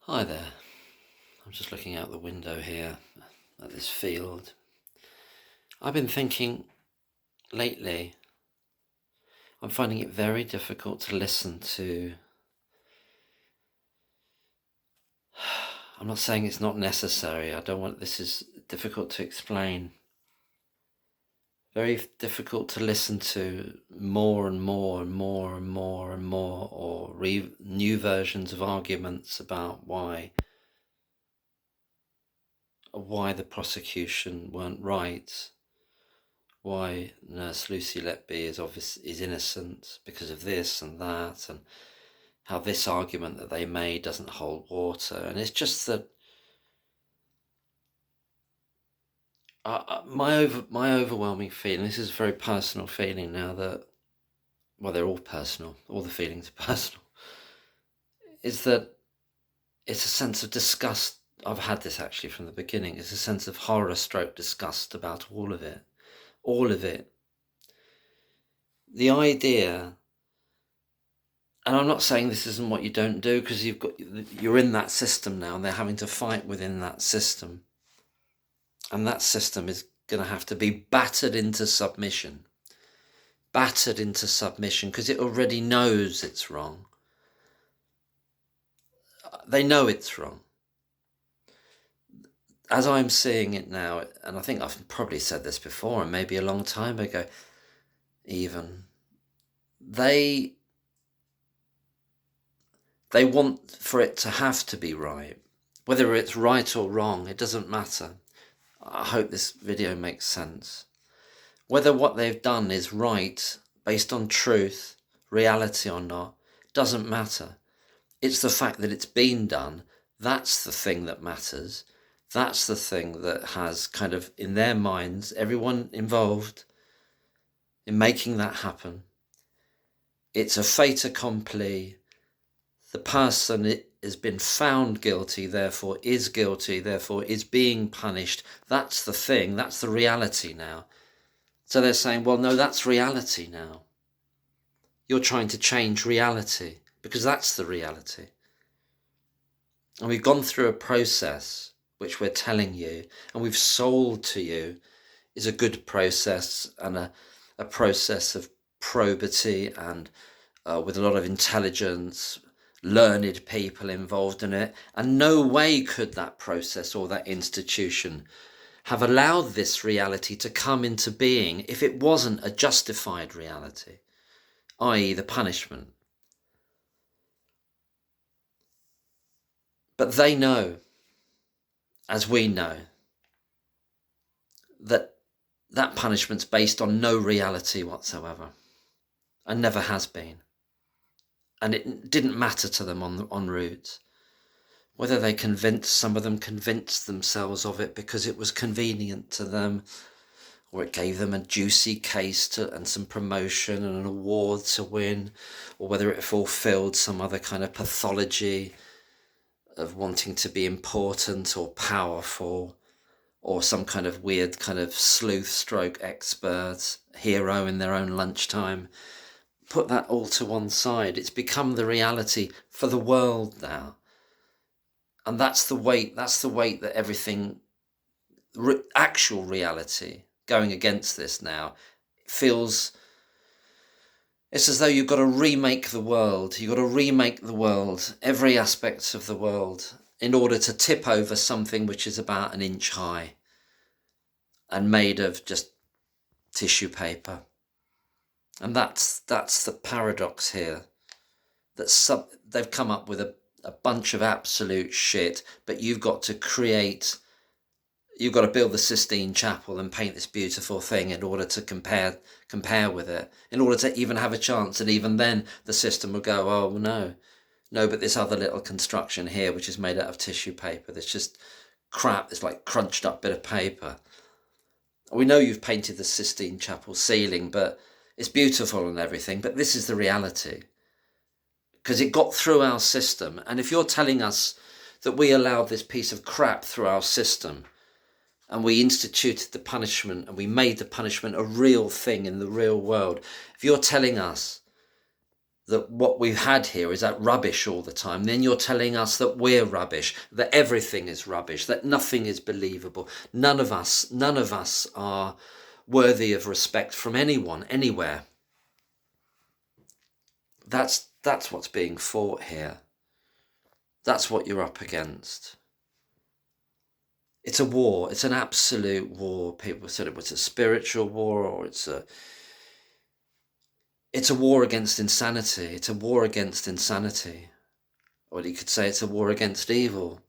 Hi there. I'm just looking out the window here at this field. I've been thinking lately, I'm finding it very difficult to listen to. I'm not saying it's not necessary. This is difficult to explain. Very difficult to listen to more and more and more and more and more, or new versions of arguments about why the prosecution weren't right, why nurse Lucy Letby is innocent because of this and that, and how this argument that they made doesn't hold water. And it's just that my overwhelming feeling, this is a very personal feeling now that, well, they're all personal, all the feelings are personal, is that it's a sense of disgust. I've had this actually from the beginning. It's a sense of horror stroke disgust about all of it. All of it. The idea, and I'm not saying this isn't what you don't do, because you're in that system now and they're having to fight within that system. And that system is going to have to be battered into submission. Battered into submission because it already knows it's wrong. They know it's wrong. As I'm seeing it now, and I think I've probably said this before, and maybe a long time ago even, they want for it to have to be right. Whether it's right or wrong, it doesn't matter. I hope this video makes sense. Whether what they've done is right, based on truth, reality or not, doesn't matter. It's the fact that it's been done. That's the thing that matters. That's the thing that has kind of, in their minds, everyone involved in making that happen. It's a fait accompli. The person has been found guilty, therefore is being punished. That's the thing. That's the reality now. So they're saying, well, no, that's reality now. You're trying to change reality because that's the reality. And we've gone through a process which we're telling you and we've sold to you is a good process and a process of probity and with a lot of intelligence, learned people involved in it. And no way could that process or that institution have allowed this reality to come into being if it wasn't a justified reality, i.e. the punishment. But they know, as we know, that that punishment's based on no reality whatsoever and never has been. And it didn't matter to them en route. Whether some of them convinced themselves of it because it was convenient to them, or it gave them a juicy case and some promotion and an award to win, or whether it fulfilled some other kind of pathology of wanting to be important or powerful, or some kind of weird kind of sleuth stroke expert, hero in their own lunchtime. Put that all to one side. It's become the reality for the world now. And that's the weight that everything, actual reality going against this now feels. It's as though you've got to remake the world. You've got to remake the world, every aspect of the world, in order to tip over something which is about an inch high and made of just tissue paper. And that's the paradox here. They've come up with a bunch of absolute shit, but you've got to build the Sistine Chapel and paint this beautiful thing in order to compare with it, in order to even have a chance. And even then the system will go, oh no, but this other little construction here, which is made out of tissue paper, that's just crap, it's like crunched up bit of paper. We know you've painted the Sistine Chapel ceiling, but it's beautiful and everything, but this is the reality. Because it got through our system. And if you're telling us that we allowed this piece of crap through our system and we instituted the punishment and we made the punishment a real thing in the real world, if you're telling us that what we've had here is that rubbish all the time, then you're telling us that we're rubbish, that everything is rubbish, that nothing is believable. None of us are worthy of respect from anyone, anywhere. That's what's being fought here. That's what you're up against. It's a war. It's an absolute war. People said it was a spiritual war, or it's a war against insanity. It's a war against insanity. Or you could say it's a war against evil.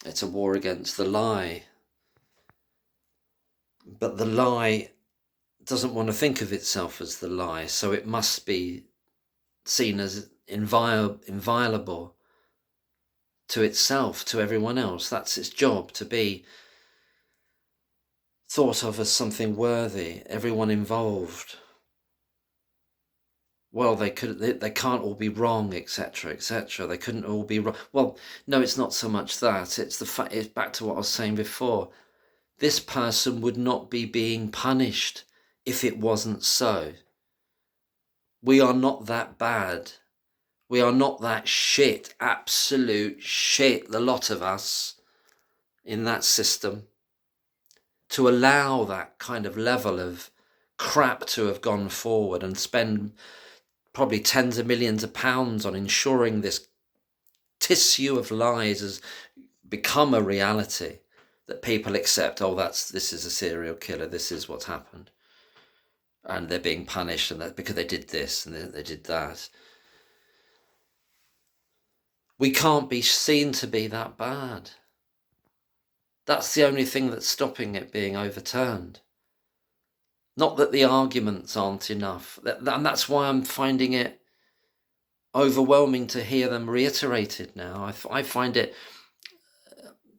It's a war against the lie. But the lie doesn't want to think of itself as the lie, so it must be seen as inviolable to itself, to everyone else. That's its job, to be thought of as something worthy, everyone involved. Well, they can't all be wrong, etc., etc. They couldn't all be wrong. Well, no, it's not so much that. It's the fact. It's back to what I was saying before. This person would not be being punished if it wasn't so. We are not that bad. We are not that shit, absolute shit, the lot of us in that system, to allow that kind of level of crap to have gone forward and spend probably tens of millions of pounds on ensuring this tissue of lies has become a reality that people accept. Oh, this is a serial killer. This is what's happened. And they're being punished, and that because they did this and they did that. We can't be seen to be that bad. That's the only thing that's stopping it being overturned. Not that the arguments aren't enough. And that's why I'm finding it overwhelming to hear them reiterated now. I find it,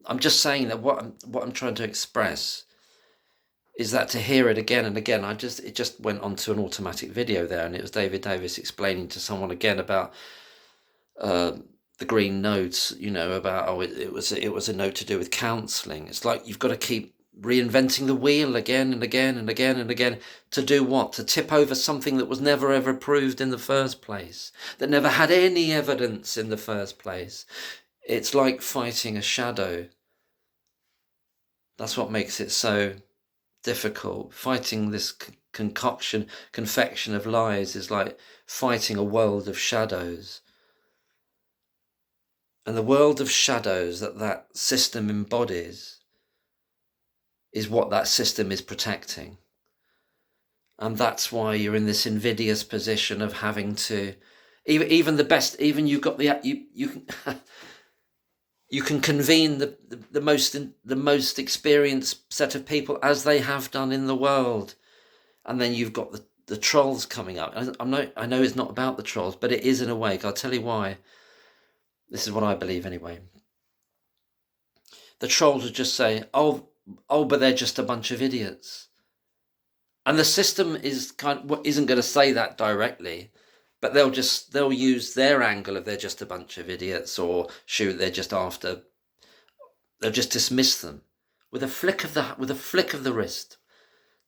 I'm just saying that what I'm trying to express is that to hear it again and again, it just went onto an automatic video there, and it was David Davis explaining to someone again about the green notes, about it was a note to do with counselling. It's like you've got to keep reinventing the wheel again and again and again and again. To do what? To tip over something that was never ever proved in the first place, that never had any evidence in the first place. It's like fighting a shadow. That's what makes it so difficult. Fighting this confection of lies is like fighting a world of shadows. And the world of shadows that system embodies is what that system is protecting. And that's why you're in this invidious position of having to, even the best, even you've got you can you can convene the most experienced set of people, as they have done in the world, and then you've got the trolls coming up. I know it's not about the trolls, but it is in a way. I'll tell you why. This is what I believe anyway. The trolls would just say, oh, but they're just a bunch of idiots. And the system isn't going to say that directly, but they'll use their angle of they're just a bunch of idiots, or shoot, they'll just dismiss them with a flick of the wrist,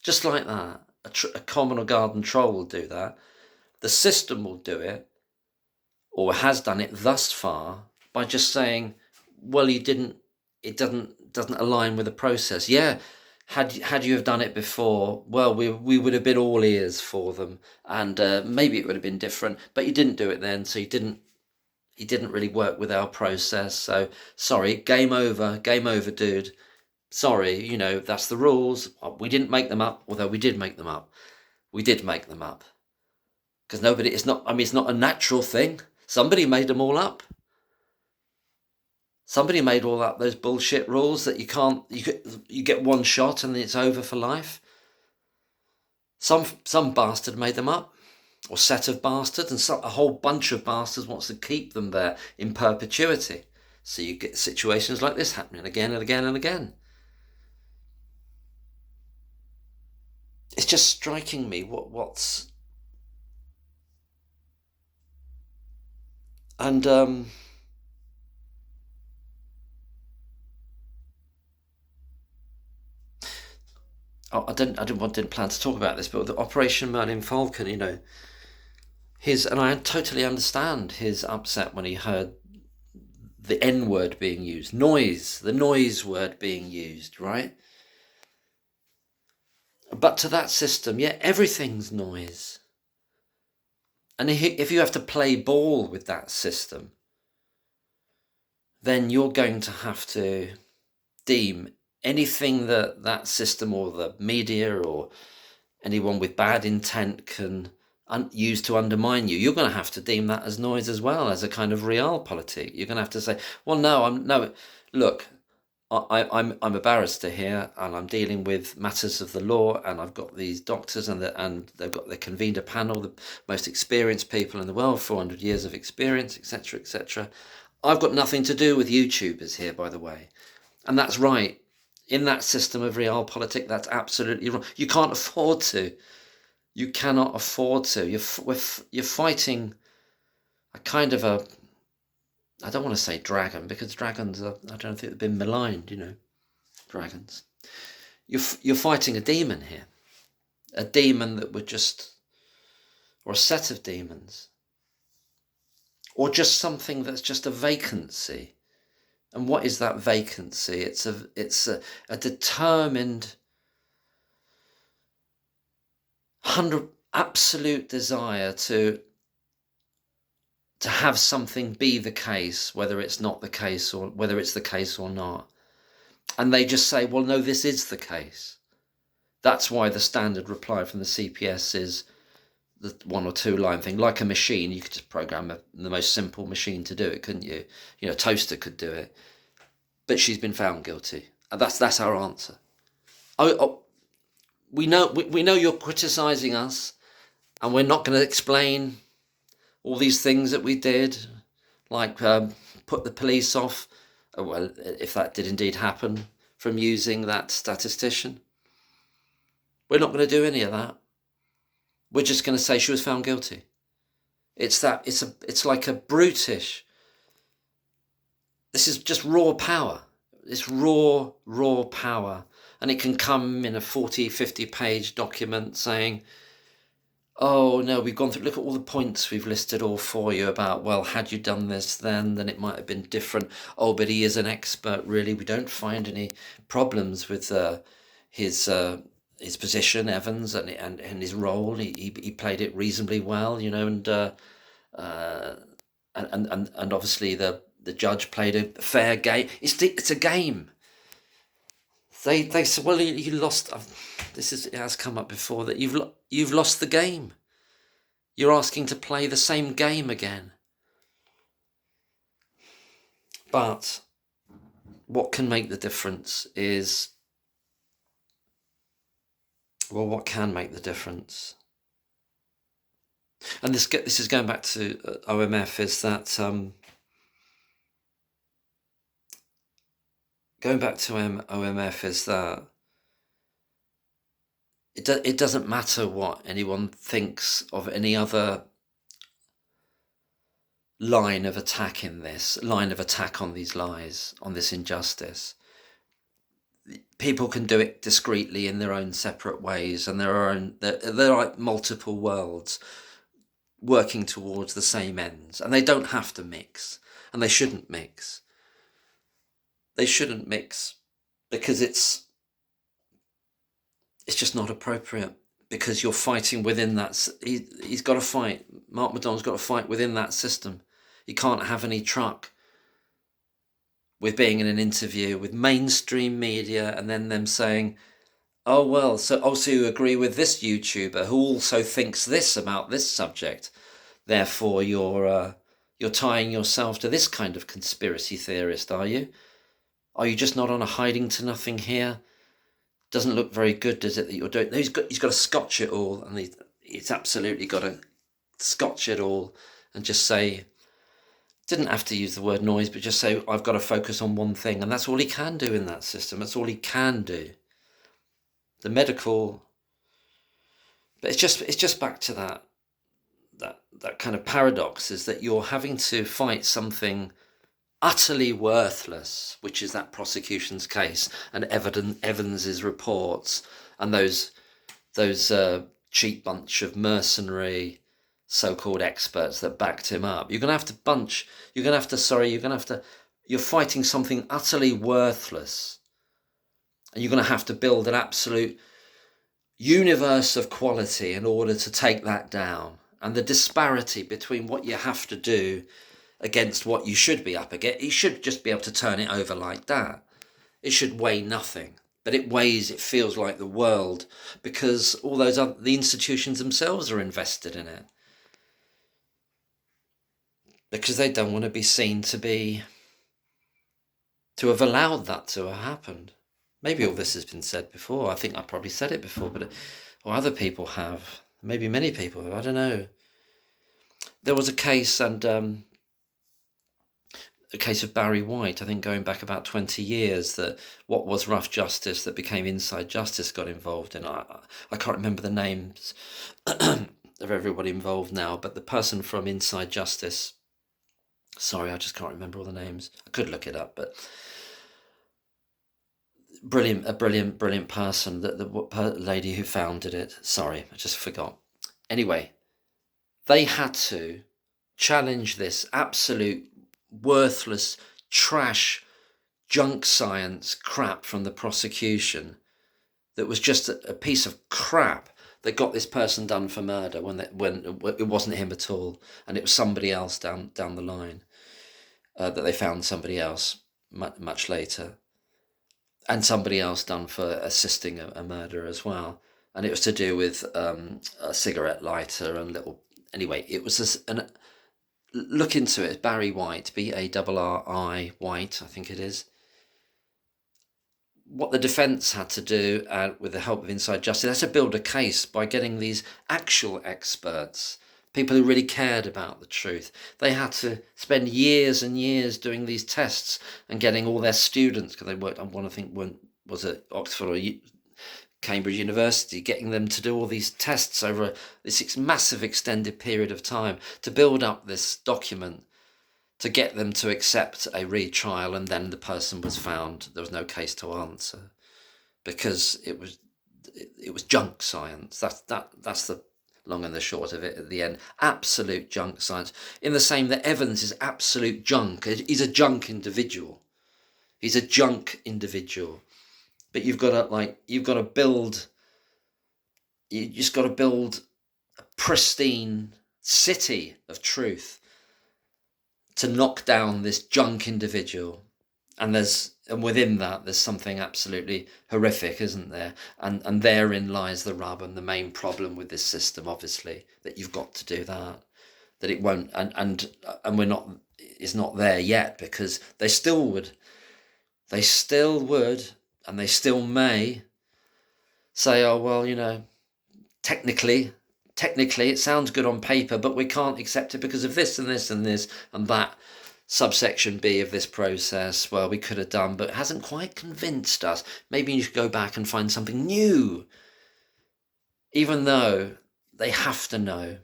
just like that. A common or garden troll will do that. The system will do it, or has done it thus far, by just saying, well, it doesn't align with the process. Yeah, had you have done it before, well, we would have been all ears for them, and maybe it would have been different, but you didn't do it then, so you didn't really work with our process, so sorry, game over, dude. Sorry, that's the rules. We didn't make them up, although we did make them up. We did make them up. Because it's not a natural thing. Somebody made them all up. Somebody made all up those bullshit rules that you get one shot and it's over for life. Some bastard made them up, or set of bastards, and a whole bunch of bastards wants to keep them there in perpetuity. So you get situations like this happening again and again and again. It's just striking me what's and I didn't plan to talk about this, but the Operation Merlin Falcon, and I totally understand his upset when he heard the N word being used, the noise word being used, right? But to that system, yeah, everything's noise. And if you have to play ball with that system, then you're going to have to deem anything that that system or the media or anyone with bad intent can use to undermine you. You're going to have to deem that as noise as well, as a kind of realpolitik. You're going to have to say, well, no, look, I'm a barrister here, and I'm dealing with matters of the law, and I've got these doctors, and they've got the convened a panel, the most experienced people in the world, 400 years of experience, etc., etc. I've got nothing to do with YouTubers here, by the way, and that's right. In that system of realpolitik, that's absolutely wrong. You can't afford to. You cannot afford to. You're fighting a kind of a, I don't want to say dragon, because dragons are, I don't think they've been maligned, dragons. You're fighting a demon here. A demon that would just, or a set of demons. Or just something that's just a vacancy. And what is that vacancy? It's a determined, absolute desire to have something be the case, whether it's not the case or whether it's the case or not. And they just say, well, no, this is the case. That's why the standard reply from the CPS is the 1 or 2 line thing. Like a machine, you could just program the most simple machine to do it, couldn't you? A toaster could do it. But she's been found guilty. And that's our answer. We know you're criticising us, and we're not going to explain all these things that we did, like put the police off, well, if that did indeed happen, from using that statistician. We're not going to do any of that. We're just going to say she was found guilty. It's like a brutish. This is just raw power. It's raw power. And it can come in a 40, 50-page document saying, oh, no, we've gone through, look at all the points we've listed all for you about, well, had you done this then it might have been different. Oh, but he is an expert, really. We don't find any problems with his position, Evans, and his role. He played it reasonably well, and obviously the judge played a fair game. It's a game. They said, well, you lost. It has come up before that you've lost the game. You're asking to play the same game again. But what can make the difference is, well, what can make the difference? And this is going back to OMF, is that going back to OMF is that it doesn't matter what anyone thinks of any other line of attack on these lies, on this injustice. People can do it discreetly in their own separate ways, and there are multiple worlds working towards the same ends, and they don't have to mix, and they shouldn't mix. They shouldn't mix because it's just not appropriate, because you're fighting within that. He's got to fight. Mark McDonald's got to fight within that system. He can't have any truck with being in an interview with mainstream media and then them saying, oh, well, so also you agree with this YouTuber who also thinks this about this subject. Therefore, you're tying yourself to this kind of conspiracy theorist, are you? Are you just not on a hiding to nothing here? Doesn't look very good, does it, that you're doing? He's got to scotch it all, and he's absolutely got to scotch it all and just say, didn't have to use the word noise, but just say, I've got to focus on one thing. And that's all he can do in that system. That's all he can do. The medical, but it's just back to that kind of paradox, is that you're having to fight something utterly worthless, which is that prosecution's case and Evans's reports and those cheap bunch of mercenary so-called experts that backed him up. You're going to have to, you're fighting something utterly worthless. And you're going to have to build an absolute universe of quality in order to take that down. And the disparity between what you have to do against what you should be up against, you should just be able to turn it over like that. It should weigh nothing. But it feels like the world, because all those the institutions themselves are invested in it. Because they don't want to be seen to have allowed that to have happened. Maybe all this has been said before. I think I probably said it before, or other people have. Maybe many people have. I don't know. There was a case, and a case of Barry White, I think going back about 20 years, that what was rough justice that became inside justice got involved in. I can't remember the names of everybody involved now, but the person from inside justice, sorry, I just can't remember all the names. I could look it up, but brilliant person, the lady who founded it. Sorry, I just forgot. Anyway, they had to challenge this absolute worthless trash junk science crap from the prosecution that was just a piece of crap that got this person done for murder when it wasn't him at all, and it was somebody else down the line, that they found somebody else much later, and somebody else done for assisting a murder as well, and it was to do with a cigarette lighter and little. Anyway, it was look into it. Barry White, Barri White, I think it is. What the defence had to do, with the help of Inside Justice, they had to build a case by getting these actual experts, people who really cared about the truth. They had to spend years and years doing these tests and getting all their students, because they worked on one, I think, was at Oxford or Cambridge University, getting them to do all these tests over this massive extended period of time to build up this document to get them to accept a retrial, and then the person was found. There was no case to answer because it was junk science. That's the long and the short of it at the end. Absolute junk science. In the same that Evans is absolute junk. He's a junk individual. He's a junk individual. But you just got to build a pristine city of truth to knock down this junk individual. And within that, there's something absolutely horrific, isn't there? And therein lies the rub and the main problem with this system, obviously, that you've got to do that it won't, and it's not there yet, because they still would, and they still may say, oh, well, technically it sounds good on paper, but we can't accept it because of this and this and this and that subsection B of this process. Well, we could have done, but it hasn't quite convinced us. Maybe you should go back and find something new, even though they have to know.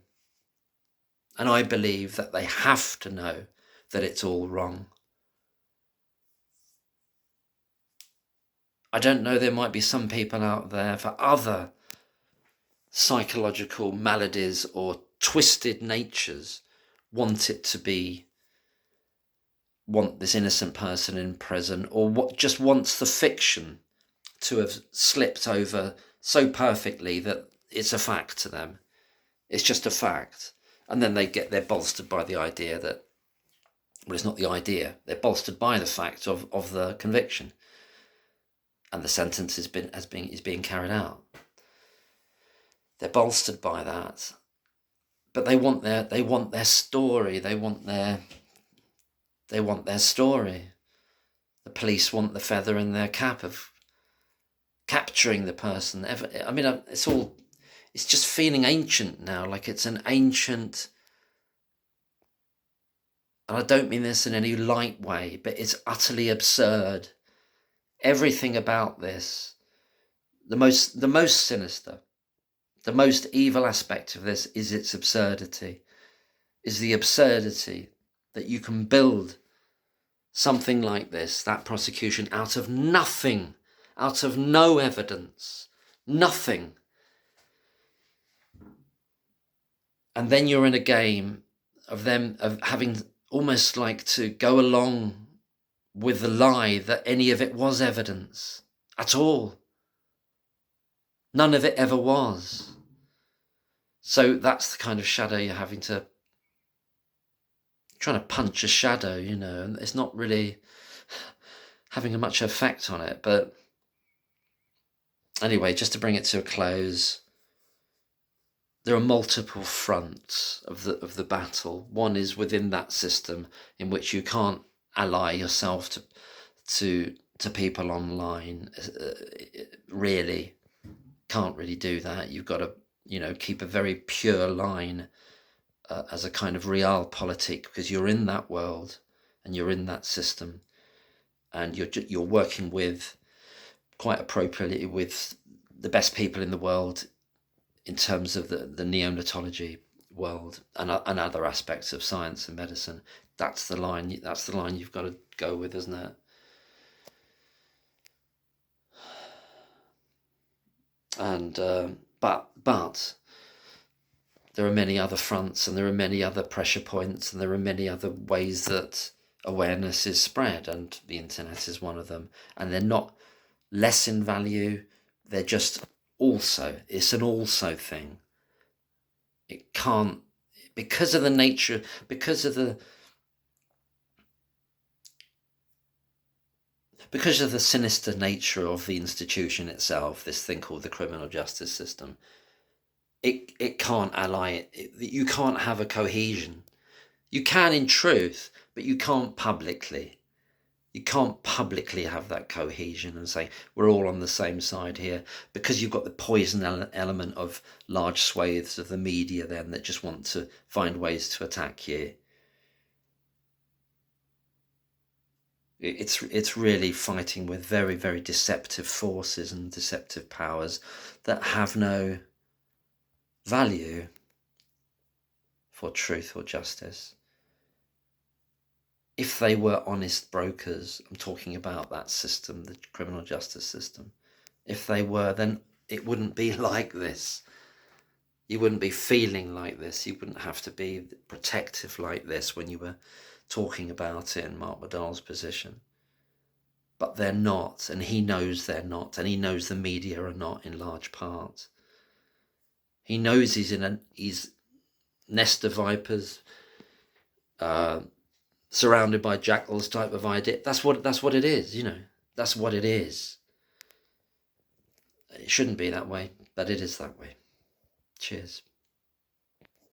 And I believe that they have to know that it's all wrong. I don't know, there might be some people out there for other psychological maladies or twisted natures want this innocent person in prison, or just wants the fiction to have slipped over so perfectly that it's a fact to them. It's just a fact. And then they're bolstered by the idea that, well, it's not the idea. They're bolstered by the fact of the conviction. And the sentence is being carried out. They're bolstered by that, but they want their story. They want their story. The police want the feather in their cap of capturing the person. I mean, it's just feeling ancient now, like it's an ancient. And I don't mean this in any light way, but it's utterly absurd. Everything about this, the most sinister, the most evil aspect of this is its absurdity, is the absurdity that you can build something like this, that prosecution, out of nothing, out of no evidence, nothing. And then you're in a game of them, of having almost like to go along with the lie that any of it was evidence at all. None of it ever was. So that's the kind of shadow you're having to, trying to punch a shadow, you know, and it's not really having much effect on it. But anyway, just to bring it to a close, there are multiple fronts of the battle. One is within that system in which you can't ally yourself to people online. Really can't really do that. You've got to, you know, keep a very pure line as a kind of realpolitik, because you're in that world and you're in that system, and you're working with, quite appropriately, with the best people in the world in terms of the neonatology world and other aspects of science and medicine. That's the line. That's the line you've got to go with, isn't it? And but there are many other fronts, and there are many other pressure points, and there are many other ways that awareness is spread, and the internet is one of them. And they're not less in value, they're just also, it's an also thing. It can't, because of the nature, because of the sinister nature of the institution itself, this thing called the criminal justice system, it can't ally it. You can't have a cohesion. You can in truth, but you can't publicly. You can't publicly have that cohesion and say, we're all on the same side here, because you've got the poison element of large swathes of the media then that just want to find ways to attack you. It's really fighting with very, very deceptive forces and deceptive powers that have no value for truth or justice. If they were honest brokers, I'm talking about that system, the criminal justice system. If they were, then it wouldn't be like this. You wouldn't be feeling like this. You wouldn't have to be protective like this when you were talking about it in Mark McDonald's position. But they're not, and he knows they're not, and he knows the media are not in large part. He knows he's in he's nest of vipers, surrounded by jackals type of idea. That's what it is, you know. That's what it is. It shouldn't be that way, but it is that way. Cheers.